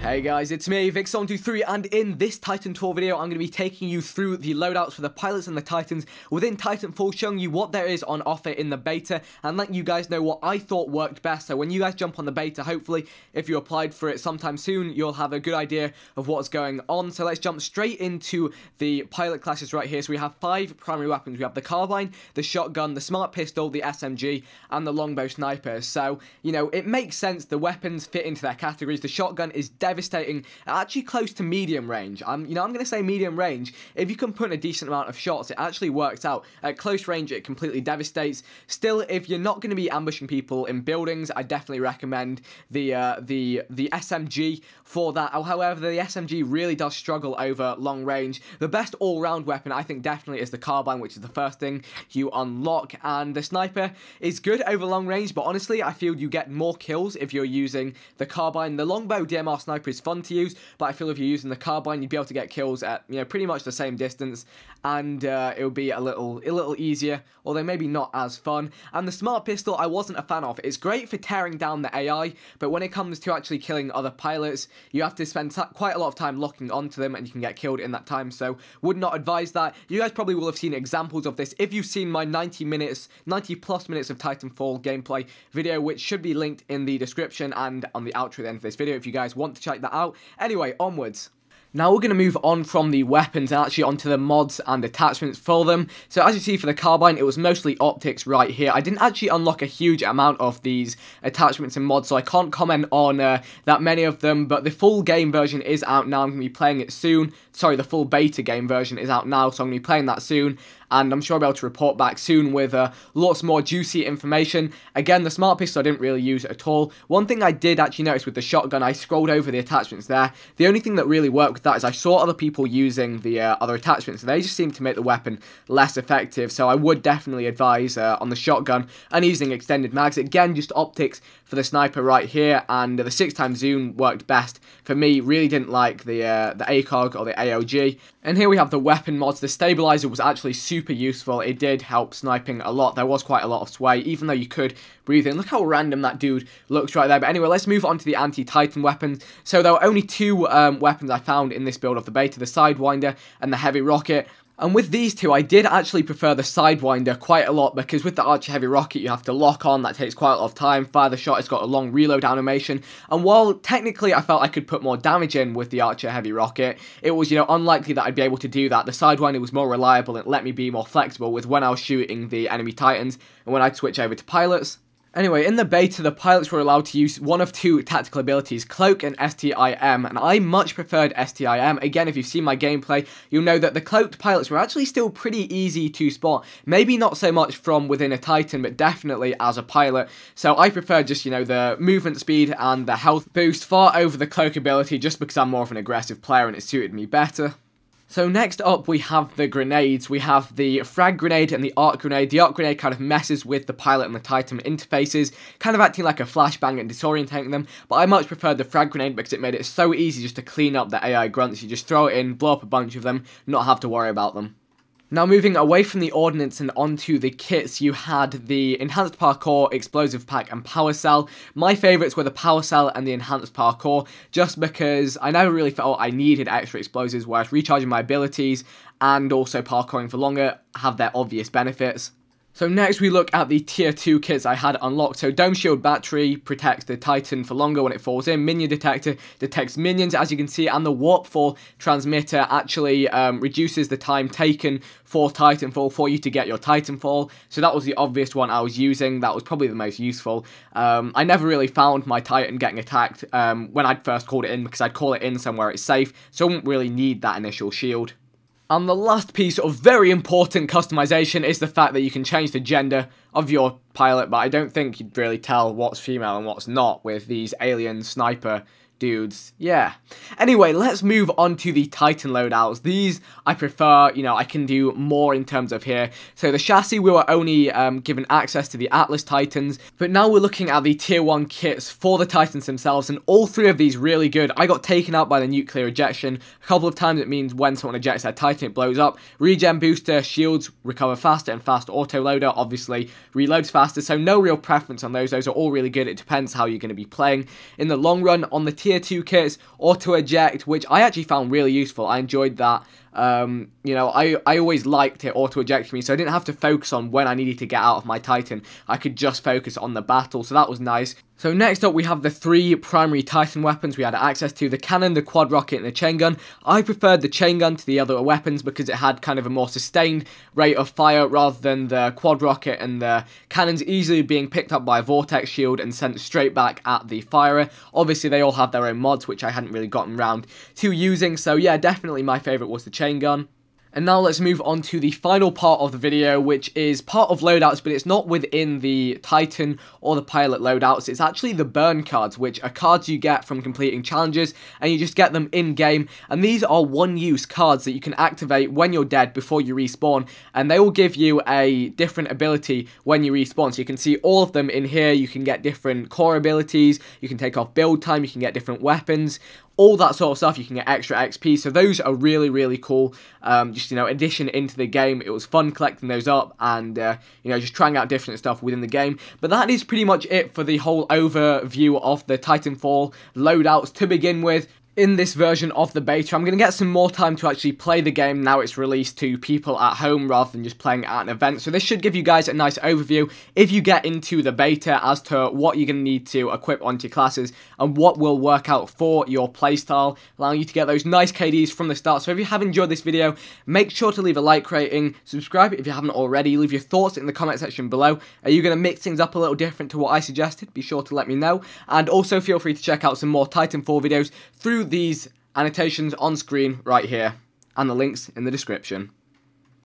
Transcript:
Hey guys, it's me, Vic723, and in this Titanfall video, I'm going to be taking you through the loadouts for the pilots and the titans within Titanfall, showing you what there is on offer in the beta, and letting you guys know what I thought worked best. So when you guys jump on the beta, hopefully, if you applied for it sometime soon, you'll have a good idea of what's going on. So let's jump straight into the pilot classes right here. So we have 5 primary weapons. We have the carbine, the shotgun, the smart pistol, the SMG, and the longbow sniper. So, you know, it makes sense. The weapons fit into their categories. The shotgun is devastating, actually close to medium range. I'm going to say medium range. If you can put in a decent amount of shots, it actually works out. At close range, it completely devastates. Still, if you're not going to be ambushing people in buildings, I definitely recommend the SMG for that. However, the SMG really does struggle over long range. The best all-round weapon, I think, definitely is the carbine, which is the first thing you unlock, and the sniper is good over long range, but honestly, I feel you get more kills if you're using the carbine. The longbow DMR sniper is fun to use, but I feel if you're using the carbine, you'd be able to get kills at, you know, pretty much the same distance, and it would be a little easier, although maybe not as fun. And the smart pistol, I wasn't a fan of. It's great for tearing down the AI, but when it comes to actually killing other pilots, you have to spend quite a lot of time locking onto them, and you can get killed in that time, so would not advise that. You guys probably will have seen examples of this if you've seen my 90 plus minutes of Titanfall gameplay video, which should be linked in the description and on the outro at the end of this video if you guys want to check that out. Anyway, onwards. Now we're going to move on from the weapons and actually onto the mods and attachments for them. So as you see for the carbine, it was mostly optics right here. I didn't actually unlock a huge amount of these attachments and mods, so I can't comment on that many of them, but the full game version is out now. I'm going to be playing it soon. Sorry, the full beta game version is out now, so I'm going to be playing that soon, and I'm sure I'll be able to report back soon with lots more juicy information. Again, the smart pistol I didn't really use at all. One thing I did actually notice with the shotgun, I scrolled over the attachments there. The only thing that really worked with that is I saw other people using the other attachments, and they just seemed to make the weapon less effective, so I would definitely advise on the shotgun and using extended mags. Again, just optics for the sniper right here, and the 6x zoom worked best for me. Really didn't like the ACOG or the AOG. And here we have the weapon mods. The stabilizer was actually super useful. It did help sniping a lot. There was quite a lot of sway, even though you could breathe in. Look how random that dude looks right there. But anyway, let's move on to the anti-Titan weapons. So there were only 2 weapons I found in this build of the beta, the Sidewinder and the Heavy Rocket. And with these 2, I did actually prefer the Sidewinder quite a lot, because with the Archer Heavy Rocket, you have to lock on. That takes quite a lot of time. Fire the shot, it's got a long reload animation. And while technically I felt I could put more damage in with the Archer Heavy Rocket, it was, you know, unlikely that I'd be able to do that. The Sidewinder was more reliable and it let me be more flexible with when I was shooting the enemy Titans and when I'd switch over to pilots. Anyway, in the beta, the pilots were allowed to use one of 2 tactical abilities, Cloak and STIM, and I much preferred STIM. Again, if you've seen my gameplay, you'll know that the cloaked pilots were actually still pretty easy to spot. Maybe not so much from within a Titan, but definitely as a pilot. So I preferred just, you know, the movement speed and the health boost far over the cloak ability, just because I'm more of an aggressive player and it suited me better. So next up, we have the grenades. We have the frag grenade and the arc grenade. The arc grenade kind of messes with the pilot and the Titan interfaces, kind of acting like a flashbang and disorientating them, but I much preferred the frag grenade because it made it so easy just to clean up the AI grunts. You just throw it in, blow up a bunch of them, not have to worry about them. Now moving away from the ordnance and onto the kits, you had the Enhanced Parkour, Explosive Pack, and Power Cell. My favourites were the Power Cell and the Enhanced Parkour, just because I never really felt I needed extra explosives, whereas recharging my abilities and also parkouring for longer have their obvious benefits. So next we look at the tier 2 kits I had unlocked. So Dome Shield Battery protects the Titan for longer when it falls in. Minion Detector detects minions, as you can see, and the Warp Fall Transmitter actually reduces the time taken for Titanfall for you to get your Titanfall. So that was the obvious one I was using. That was probably the most useful. I never really found my Titan getting attacked when I'd first called it in, because I'd call it in somewhere it's safe, so I wouldn't really need that initial shield. And the last piece of very important customization is the fact that you can change the gender of your pilot, but I don't think you'd really tell what's female and what's not with these alien sniper dudes. Yeah. Anyway, let's move on to the Titan loadouts. These I prefer, you know, I can do more in terms of here. So the chassis, we were only given access to the Atlas Titans, but now we're looking at the tier 1 kits for the Titans themselves, and all 3 of these really good. I got taken out by the nuclear ejection. A couple of times it means when someone ejects their Titan, it blows up. Regen booster, shields recover faster, and fast auto loader obviously reloads faster, so no real preference on those. Those are all really good. It depends how you're going to be playing. In the long run, on the tier tier 2 kits, auto eject, which I actually found really useful. I enjoyed that. You know, I always liked it auto eject me, so I didn't have to focus on when I needed to get out of my Titan. I could just focus on the battle, so that was nice. So next up we have the 3 primary Titan weapons we had access to: the cannon, the quad rocket, and the chain gun. I preferred the chain gun to the other weapons because it had kind of a more sustained rate of fire rather than the quad rocket and the cannons easily being picked up by a vortex shield and sent straight back at the firer. Obviously they all have their own mods, which I hadn't really gotten around to using, so yeah, definitely my favourite was the chain gun. And now let's move on to the final part of the video, which is part of loadouts, but it's not within the Titan or the pilot loadouts. It's actually the burn cards, which are cards you get from completing challenges, and you just get them in-game. And these are one-use cards that you can activate when you're dead before you respawn, and they will give you a different ability when you respawn. So you can see all of them in here. You can get different core abilities, you can take off build time, you can get different weapons, all that sort of stuff. You can get extra XP, so those are really, really cool. Just, you know, addition into the game. It was fun collecting those up and, you know, just trying out different stuff within the game. But that is pretty much it for the whole overview of the Titanfall loadouts to begin with. In this version of the beta, I'm going to get some more time to actually play the game now it's released to people at home rather than just playing at an event. So this should give you guys a nice overview if you get into the beta as to what you're going to need to equip onto your classes and what will work out for your playstyle, allowing you to get those nice KDs from the start. So if you have enjoyed this video, make sure to leave a like rating, subscribe if you haven't already, leave your thoughts in the comment section below. Are you going to mix things up a little different to what I suggested? Be sure to let me know. And also feel free to check out some more Titanfall videos through these annotations on screen right here, and the links in the description.